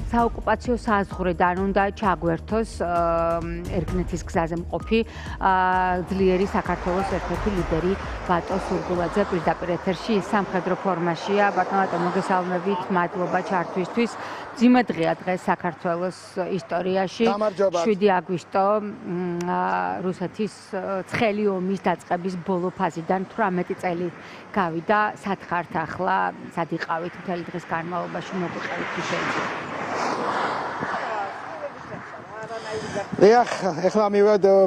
საოკუპაციო საზღვრიდან უნდა ჩაგვერთოს ერგნეთის გზაზე მყოფი ძლიერი საქართველოს ერთ-ერთი ლიდერი ბატონ სურგულაძე პირდაპირ ეთერში სამხედრო ფორმაშია. ბატონო, მოგესალმებით, მადლობა ჩართვისთვის. ძიმე დღეა დღეს საქართველოს ისტორიაში 7 აგვისტო რუსეთის ცხელი ომის დაწყების ბოლო ფაზიდან 18 წელი გავიდა. სად ხართ ახლა? სად იყავით მთელი დღის განმავლობაში? მოგვიყევით შეიძლება. ეხლა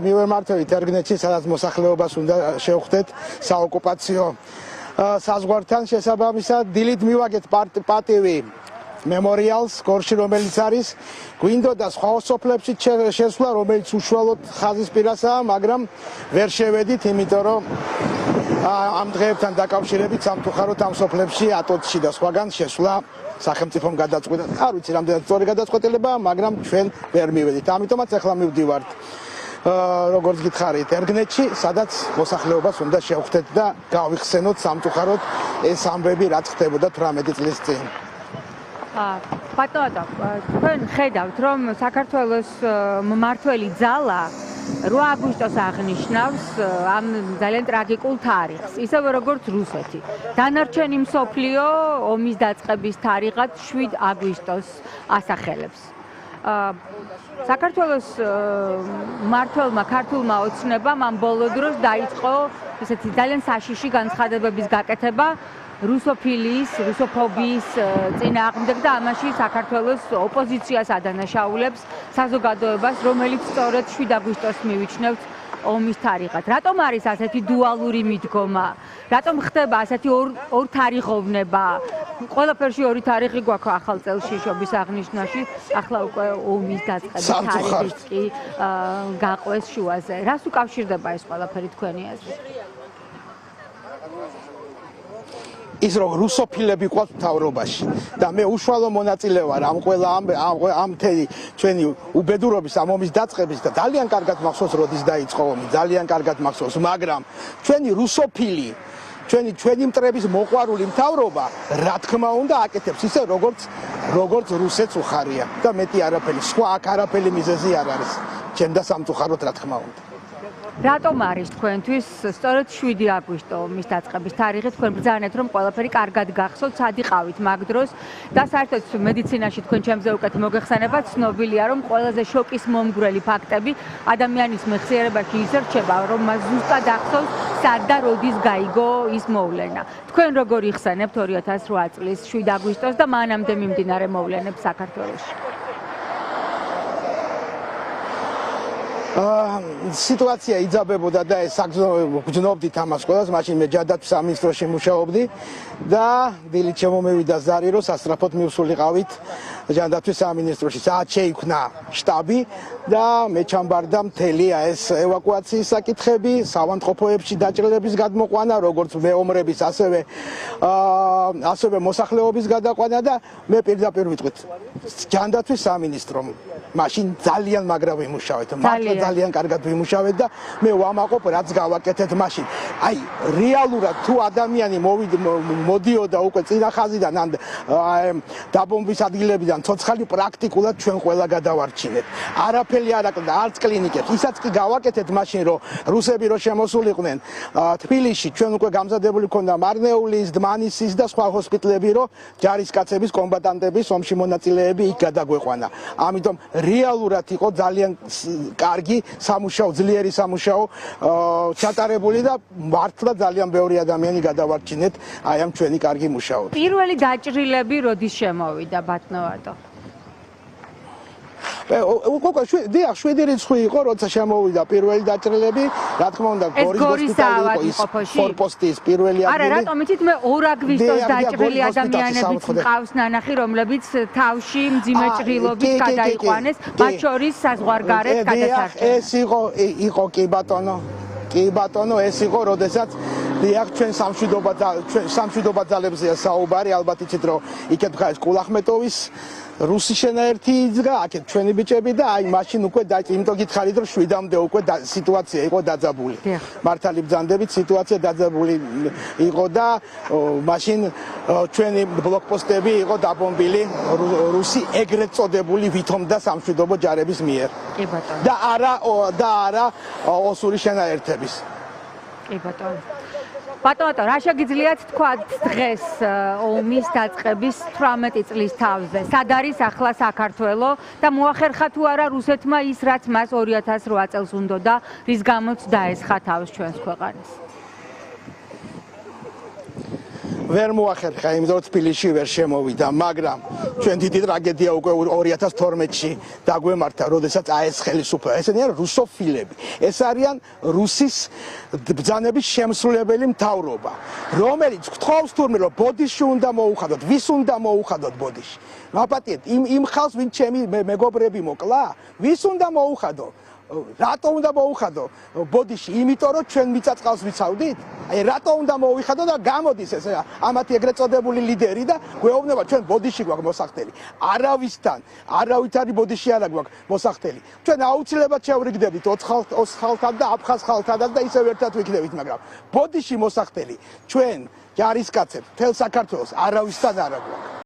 მივემართებით ერგნეთში, სადაც მოსახლეობას უნდა შევხვდეთ საოკუპაციო საზღვართან შესაბამისად. დილით მივაგეთ პატივი მემორიალს გორში, რომელიც არის გვინდოდა სხვა სოფლებში შესვლა, რომელიც უშუალოდ ხაზისპირასაა, მაგრამ ვერ შევედით, იმიტომ რომ ამ დღეებთან დაკავშირებით სამწუხაროდ ამ სოფლებში ატოცში და სხვაგან შესვლა სახელმწიფომ გადაწყვეტა. არ ვიცი რამდენად სწორი გადაწყვეტილებაა, მაგრამ ჩვენ ვერ მივედით. ამიტომაც ახლა მივდივართ როგორც გითხარით ერგნეთში, სადაც მოსახლეობას უნდა შევხვდეთ და გავიხსენოთ სამწუხაროდ ეს ამბები, რაც ხდებოდა 18 წლის წინ. ბატონო, თქვენ ხედავთ, რომ საქართველოს მმართველი ძალა 8 აგვისტოს აღნიშნავს ამ ძალიან ტრაგიკულ თარიღს, ისევე როგორც რუსეთი. დანარჩენი მსოფლიო ომის დაწყების თარიღად 7 აგვისტოს ასახელებს. საქართველოს მმართველმა ქართულმა ოცნებამ ამ ბოლო დროს დაიწყო ესეთი ძალიან საშიში განცხადებების გაკეთება რუსოფილიის, რუსოფობიის წინააღმდეგ და ამაში საქართველოს ოპოზიციას ადანაშაულებს, საზოგადოებას, რომელიც სწორედ 7 აგვისტოს მივიჩნევთ ომის თარიღად. რატომ არის ასეთი დუალური მიდგომა? რატომ ხდება ასეთი ორთარიღოვნება? ყველაფერში ორი თარიღი გვაქვს ახალ წელში შობის აღნიშვნაში, ახლა უკვე ომის დაწყების თარიღიც კი გაყვეს შუაზე. რას უკავშირდება ეს ყველაფერი თქვენი აზრით? ის რომ რუსოფილები ყავს მთავრობაში და მე უშუალო მონაწილე ვარ ამ ყველა ამ მთელი ჩვენი უბედურობის ამ ომის დაწყების და ძალიან კარგად მახსოვს როდის დაიწყო ომი, ძალიან კარგად მახსოვს, მაგრამ ჩვენი რუსოფილი ჩვენი მტრების მოყვარული მთავრობა რა თქმა უნდა აკეთებს ისე როგორც რუსეთს უხარია და მეტი არაფერი, სხვა აქ არაფერი მიზეზი არ არის. ჩემ და სამწუხაროდ რა თქმა უნდა. რატომ არის თქვენთვის სწორედ 7 აგვისტო ომის დაწყების თარიღი? თქვენ ბრძანეთ, რომ ყველაფერი კარგად გახსოვთ, სად იყავით მაგ დროს და საერთოდ მედიცინაში თქვენ ჩემზე უკეთ მოგეხსენებათ, ცნობილია, რომ ყველაზე შოკის მომგვრელი ფაქტები ადამიანის მეხსიერებაში ის რჩება, რომ მას ზუსტად ახსოვს, სად და როდის გაიგო ის მოვლენა. თქვენ როგორ იხსენებთ 2008 წლის 7 აგვისტოს და მანამდე მიმდინარე მოვლენებს საქართველოში? სიტუაცია იძაბებოდა და ეს გძნობდით ამას ყველას, მაშინ მე ჯადათვის სამინისტროში მუშაობდი და დილით შემომევიდა ზარი, რომ სასწრაფოდ მივსულიყავით ჯადათვის სამინისტროში. საათ შეიქმნა შტაბი და მე ჩამბარდა მთელი ეს ევაკუაციის საკითხები, საავადმყოფოებში დაჭრილების გადმოყვანა, როგორც მეომრების, ასევე მოსახლეობის გადაყვანა და მე პირდაპირ ვიტყვით ჯადათვის სამინისტრომ. მაშინ ძალიან მაგრა ვიმუშავეთ, მართლა ძალიან კარგად ვიმუშავეთ და მე ვამაყობ რაც გავაკეთეთ მაშინ. აი, რეალურად თუ ადამიანი მოდიოდა უკვე წინა ხაზიდან ან დაბომბვის ადგილებიდან ცოცხალი პრაქტიკულად ჩვენ ყველა გადავარჩინეთ. არაფერი არ აკლდა, არც კლინიკებს. ისაც კი გავაკეთეთ მაშინ, რომ რუსები რო შემოსულიყვნენ თბილისში, ჩვენ უკვე გამზადებული ქონდა მარნეულის, დმანისის და სხვა ჰოსპიტალები, რომ ჯარისკაცების, კომბატანტების, ომში მონაწილეები იქ გადაგვეყვანა. ამიტომ რეალურად იყო ძალიან კარგი სამუშაო, ძლიერი სამუშაო ჩატარებული და მართლა ძალიან ბევრი ადამიანი გადავარჩინეთ აი ამ ჩვენი კარგი მუშაობით. პირველი დაჭრილები როდის შემოვიდა, ბატონო? დიახ, 7 რიცხვი იყო, როცა შემოვიდა პირველი დაჭრილები, რა თქმა უნდა, გორის ჰოსპიტალი იყო, ფორპოსტის პირველი ადგილი. არა, რატომ იცით, მე 2 აგვისტოს დაჭრილი ადამიანებიც მყავს ნანახი, რომლებიც თავში მძიმე ჭრილობით გადაიყვანეს, მათ შორის საზღვარგარეთ გადასარჩენად. ეს იყო კი ბატონო, ეს იყო, როდესაც დიახ, ჩვენ სამშვიდობა ძალებზეა საუბარი, ალბათ იცით რომ იქეთ ხარ კულახმეტოვის რუსი შენაერთი იძგა, აქეთ ჩვენი ბიჭები და აი მაშინ უკვე იმიტომ გითხარით რომ 7-მდე უკვე სიტუაცია იყო დაძაბული. მართალი ბრძანდებით სიტუაცია დაძაბული იყო და მაშინ ჩვენი ბლოკპოსტები იყო დაბომბილი რუსი ეგრეთ წოდებული ვითომდა სამშვიდობო ჯარების მიერ. კი ბატონო. და არა ოსური შენაერთების. კი ბატონო. ბატონო, რა შეგიძლიათ თქვა დღეს ომის დაწყების 18 წლის თავზე? სად არის ახლა საქართველო და მოახერხა თუ არა რუსეთმა ის, რაც მას 2008 წელს უნდოდა, რის გამოც დაესხა თავს ჩვენს ქვეყანას? ვერ მოახერხა, იმიტომ რომ თბილისში ვერ შემოვიდა, მაგრამ ჩვენ დიდი ტრაგედია უკვე 2012-ში დაგვემართა, როდესაც აეს ხელისუფლება. ესენი არიან რუსოფილები. ეს არიან რუსის ბრძანების შემსრულებელი მთავრობა, რომელიც გთხოვს თურმე რომ ბოდიში უნდა მოუხადოთ, ვის უნდა მოუხადოთ ბოდიში? მაპატიეთ, იმ ხალხს, ვინ ჩემი მეგობრები მოკლა, ვის უნდა მოუხადო? რატო უნდა მოუხადო ბოდიში? იმიტომ რომ ჩვენ მიწაწყალს ვიცავდით? აი რატო უნდა მოიხადო და გამოდის ეს ამათი ეგრეთ წოდებული ლიდერი და გვეუბნება ჩვენ ბოდიში გვაქვს მოსახდელი. არავისთან, არავითარი ბოდიში არ გვაქვს მოსახდელი. ჩვენ აუცილებლად შევრიგდებით 4 ხალხთან და აფხაზ ხალხთანაც და ისევ ერთად ვიქნებით, მაგრამ ბოდიში მოსახდელი ჩვენ ჯარისკაცებს, მთელ საქართველოს არავისთან არ გვაქვს.